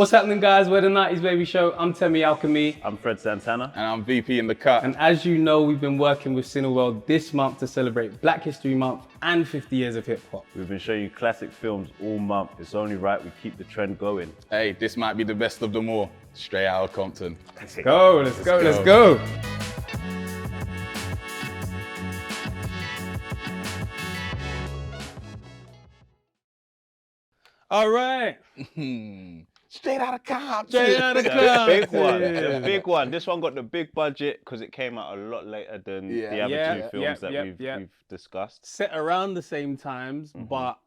What's happening, guys? We're the 90s Baby Show. I'm Temi Alchemy. I'm Fred Santana. And I'm VP in the cut. And as you know, we've been working with Cineworld this month to celebrate Black History Month and 50 years of hip hop. We've been showing you classic films all month. It's only right we keep the trend going. Hey, this might be the best of them all. Straight Outta Compton. Let's go. All right. Straight Outta Compton. Straight Outta The Compton. big one. This one got the big budget because it came out a lot later than the other two films that we've discussed. Set around the same times, but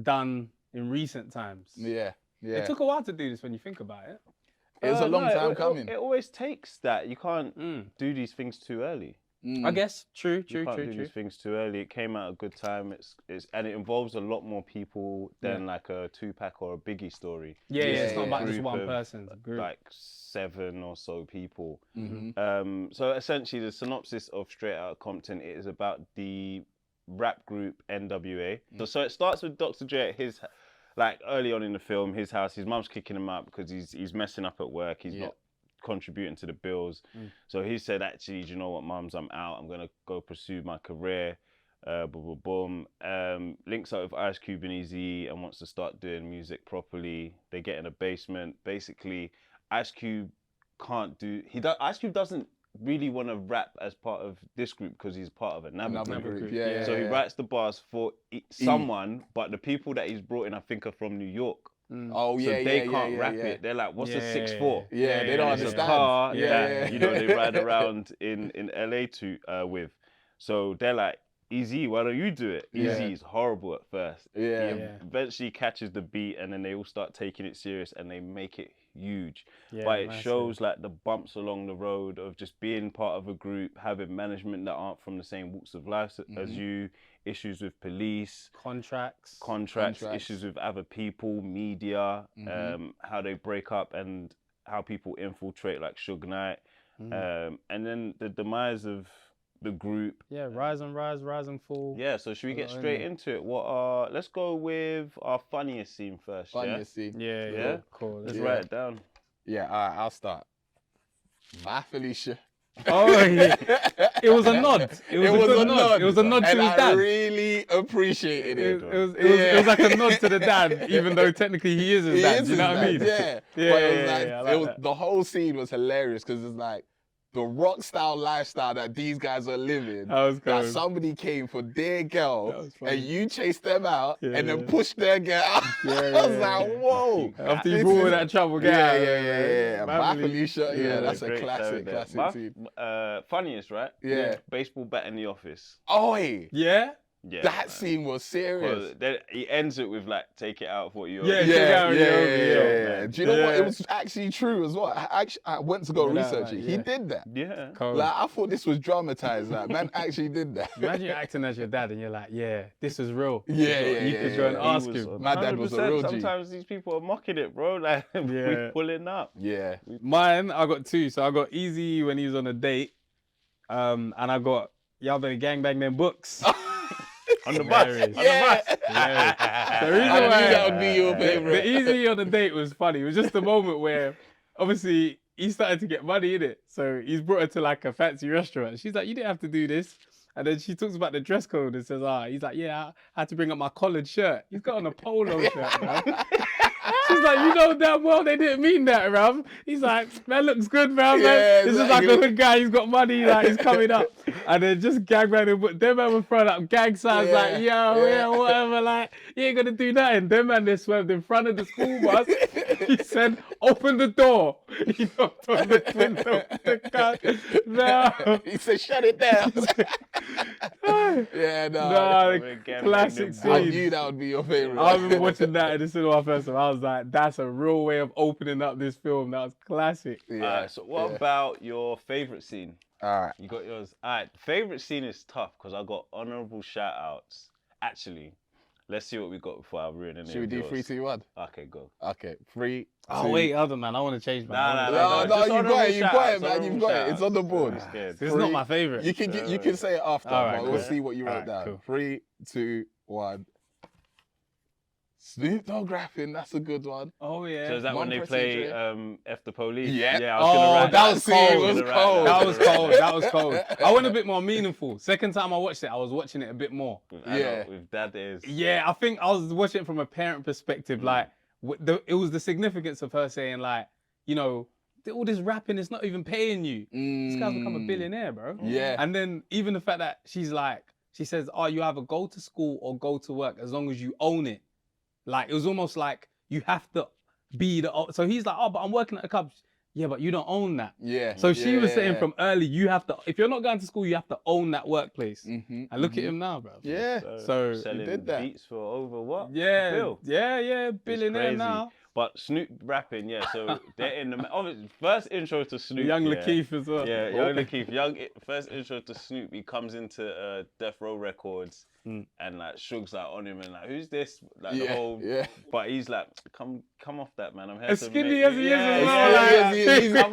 done in recent times. Yeah. It took a while to do this when you think about it. It was a long time coming. It always takes that. You can't do these things too early. I guess. True. You can't do these things too early. It came out a good time. And it involves a lot more people than like a Tupac or a Biggie story. Yeah, it's not about just Group one of, person. It's a group. Like 7 or so people. So essentially, the synopsis of Straight Outta Compton is about the rap group NWA. So it starts with Dr. Dre at his, like early on in the film, his house. His mum's kicking him out because he's messing up at work. He's not contributing to the bills. So he said, actually, do you know what, mums, I'm out. I'm gonna go pursue my career. Boom. Links up with Ice Cube and Eazy and wants to start doing music properly. They get in a basement. Basically, Ice Cube Ice Cube doesn't really want to rap as part of this group because he's part of another group. So he writes the bars for someone, but the people that he's brought in, I think, are from New York. Oh yeah, so they can't rap it. They're like, what's a 6'4"? Yeah, they don't understand. It's a car that, you know, they ride around in LA with. So they're like, Eazy, why don't you do it? Eazy is horrible at first. He eventually catches the beat and then they all start taking it serious and they make it huge. But it shows like the bumps along the road of just being part of a group, having management that aren't from the same walks of life as you, issues with police, contracts, issues with other people, media, how they break up and how people infiltrate like Suge Knight, and then the demise of the group. Rise and fall. So should we get straight into it? Let's go with our funniest scene first. Funniest scene. Yeah. Cool. Let's write it down. Yeah, all right, I'll start. Bye, Felicia. Oh, yeah. It was a nod. It was a nod. It was a nod to his dad. I really appreciated it. It was like a nod to the dad, even though technically he is his dad. You know what I mean? Yeah. But it was the whole scene was hilarious because it's like the rock style lifestyle that these guys are living. That somebody came for their girl and you chased them out and then pushed their girl out. I was like, whoa. After you brought all that trouble, Yeah. Bye, Felicia. Yeah, that's a classic scene. Funniest, right? Yeah. Baseball bat in the office. Oh, hey. Yeah? Yeah, that scene was serious. Then he ends it with like, take it out for you. Yeah. Do you know what? It was actually true as well. I went to go research it. He did that. Yeah. Cool. Like I thought this was dramatized. Like man actually did that. Imagine you're acting as your dad and you're like, this is real. You could go and ask him. My dad was a real G. Sometimes these people are mocking it, bro. Like we're pulling up. Yeah. Mine, I got 2. So I got Eazy when he was on a date, and I got y'all better gangbang them books. On the bus. The reason I knew that would be your favorite. The Easy on the date was funny. It was just the moment where, obviously, he started to get money in it. So he's brought her to like a fancy restaurant. She's like, you didn't have to do this. And then she talks about the dress code and says, he's like, I had to bring up my collared shirt. He's got on a polo shirt, bro. She's like, you know damn well they didn't mean that, bruv. He's like, man, looks good, bruv. Yeah, this is like a good guy. He's got money. Like he's coming up, and then just gag around and them man were throwing up gang signs like, whatever. Like you ain't gonna do nothing. Them man they swerved in front of the school bus. He said, open the door. He knocked on the window. No. He said, shut it down. Classic scene. I knew that would be your favorite. I remember watching that in the cinema first time. I was like, that's a real way of opening up this film. That was classic. So what about your favorite scene? All right. You got yours. All right. Favorite scene is tough because I got honorable shout outs. Actually, let's see what we got before I ruin it. Should we do 3, 2, 1? Okay, go. Okay, 3. Oh, wait, other man. I want to change my No, you got it, man. You've got it. It's on the board. It's not my favorite. You can say it after, right, but we'll see what you wrote down. Cool. 3, 2, 1. Snoop Dogg rapping, that's a good one. Oh yeah. So is that when they play F the Police? Yeah. Yeah, I was gonna write that was cold. That was cold. That was cold. I went a bit more meaningful. Second time I watched it, I was watching it a bit more. With Dad is. Yeah, I think I was watching it from a parent perspective. Like, it was the significance of her saying, like, you know, all this rapping is not even paying you. This guy's become a billionaire, bro. Yeah. And then even the fact that she's like, she says, oh, you either go to school or go to work as long as you own it. Like, it was almost like you have to be the... So he's like, oh, but I'm working at a club. Yeah, but you don't own that. Yeah. So she was saying from early, you have to... If you're not going to school, you have to own that workplace. And look at him now, bro. Yeah. So selling did that. beats for over what? Yeah. Bill. Yeah. Billionaire crazy. now. But Snoop rapping, yeah. So they're in the obviously, first intro to Snoop. Young Lakeith as well. Yeah, Young Lakeith. First intro to Snoop. He comes into Death Row Records, and like Suge's like on him and like, who's this? Like the whole. Yeah. But he's like, come off that, man. I'm here As to skinny make as he is as well. Like,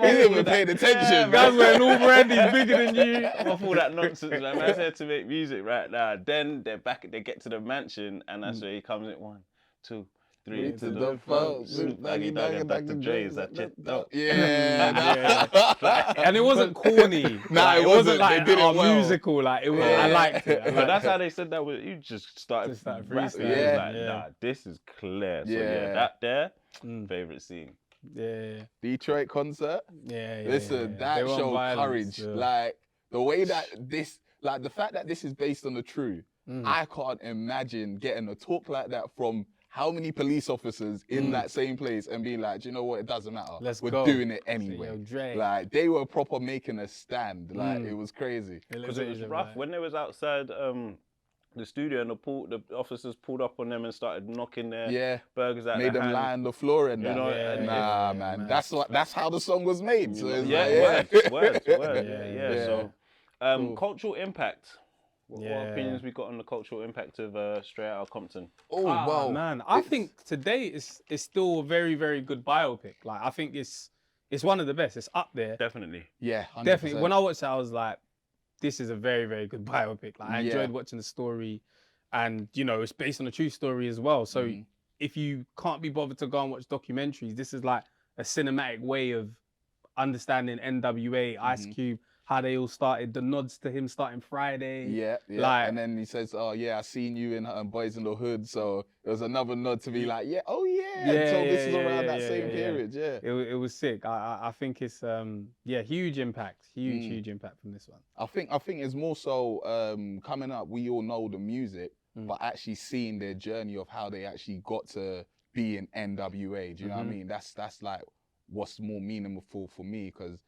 he's even paying attention. Guys wearing all brand, he's bigger than you. Off all that nonsense, like man's here to make music right now. Then they're back. They get to the mansion, and that's where he comes in 1, 2, 3 to the folks. Snoop Doggy Dogg and Dr. Dre is that shit. Yeah. And it wasn't corny. Nah, it wasn't like they did it well. musical. Like it was. I liked it. But that's how they said that. You just started freestyling. rapping. Yeah. Like, nah, this is clear. So Yeah. that there, favorite scene. Yeah. Detroit concert. Yeah. Listen, that They want showed violence, courage. Like the way that this, like the fact that this is based on the truth. I can't imagine getting a talk like that from how many police officers in that same place and being like, do you know what? It doesn't matter. We're doing it anyway. Yo, Dre. Like they were proper making a stand. Like it was crazy. Because it was rough when they was outside the studio and the officers pulled up on them and started knocking their burgers out. Made them hand. lie on the floor and You that. know, Nah, man. That's how the song was made. So it's words. Yeah. So cultural impact. What opinions we got on the cultural impact of Straight Outta Compton? Oh, well, man, I think today it's still a very, very good biopic. Like, I think it's one of the best. It's up there. Definitely. Yeah, 100%. Definitely. When I watched it, I was like, this is a very, very good biopic. Like, I enjoyed watching the story, and you know, it's based on a true story as well. So if you can't be bothered to go and watch documentaries, this is like a cinematic way of understanding NWA, Ice Cube, how they all started, the nods to him starting Friday. Yeah. Like, and then he says, oh, yeah, I seen you in Boys in the Hood. So it was another nod to be like, so this is around that same period, It was sick. I think it's, huge impact. Huge impact from this one. I think it's more so coming up, we all know the music, but actually seeing their journey of how they actually got to be in NWA. Do you know what I mean? That's like what's more meaningful for me, because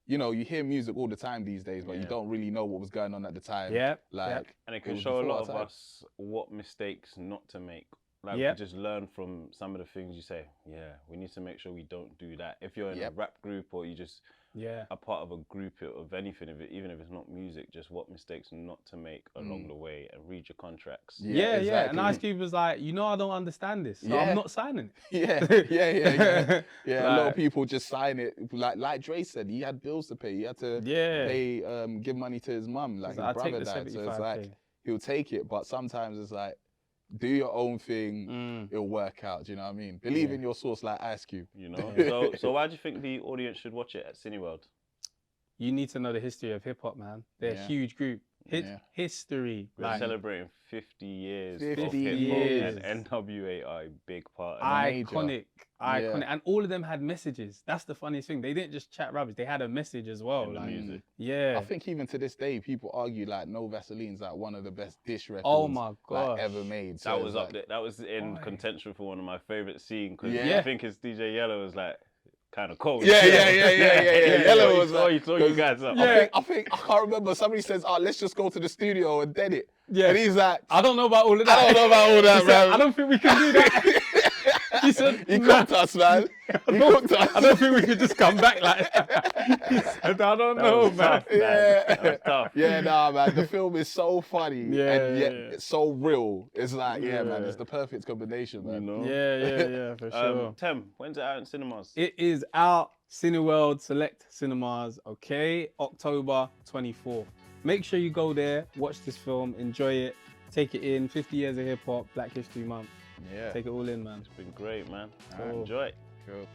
you know, you hear music all the time these days, but you don't really know what was going on at the time. And it can show a lot of us what mistakes not to make. Like, we just learn from some of the things you say. Yeah, we need to make sure we don't do that. If you're in a rap group or you just a part of a group of anything, even if it's not music, just what mistakes not to make along the way and read your contracts. Exactly. And Ice Cube was like, you know, I don't understand this, so I'm not signing it. Like, a lot of people just sign it. Like Dre said, he had bills to pay. He had to pay, give money to his mum. Like his brother died, so it's like he'll take it. But sometimes it's like, do your own thing, it'll work out. Do you know what I mean? Believe in your source like Ice Cube. You know? So why do you think the audience should watch it at Cineworld? You need to know the history of hip hop, man. They're a huge group. History. We're celebrating 50 years of 50 hip-hop, years. and NWA are a big part of Iconic. And all of them had messages. That's the funniest thing. They didn't just chat rubbish. They had a message as well. the music. Yeah. I think even to this day, people argue like No Vaseline's like one of the best dish records Oh my God. ever made. So That was like, up there. That was in contention for one of my favorite scenes, because I think his DJ Yellow was like kind of cold. Yeah. Yellow was he saw you guys up. I think I can't remember. Somebody says, let's just go to the studio and dead it. Yeah. And he's like, I don't know about all of that. I don't know about all that, He said, man. I don't think we can do that. He said, He cooked us, man. He cooked us. I don't think we could just come back like that. He said, I don't know, man. Tough, man. That was tough. Yeah, nah, man. The film is so funny and yet it's so real. It's like, man, it's the perfect combination, man. You know? Yeah, for sure. Tem, when's it out in cinemas? It is out, Cineworld, select cinemas, okay? October 24th. Make sure you go there, watch this film, enjoy it, take it in. 50 years of hip hop, Black History Month. Yeah. Take it all in, man. It's been great, man. Cool. Enjoy. Cool.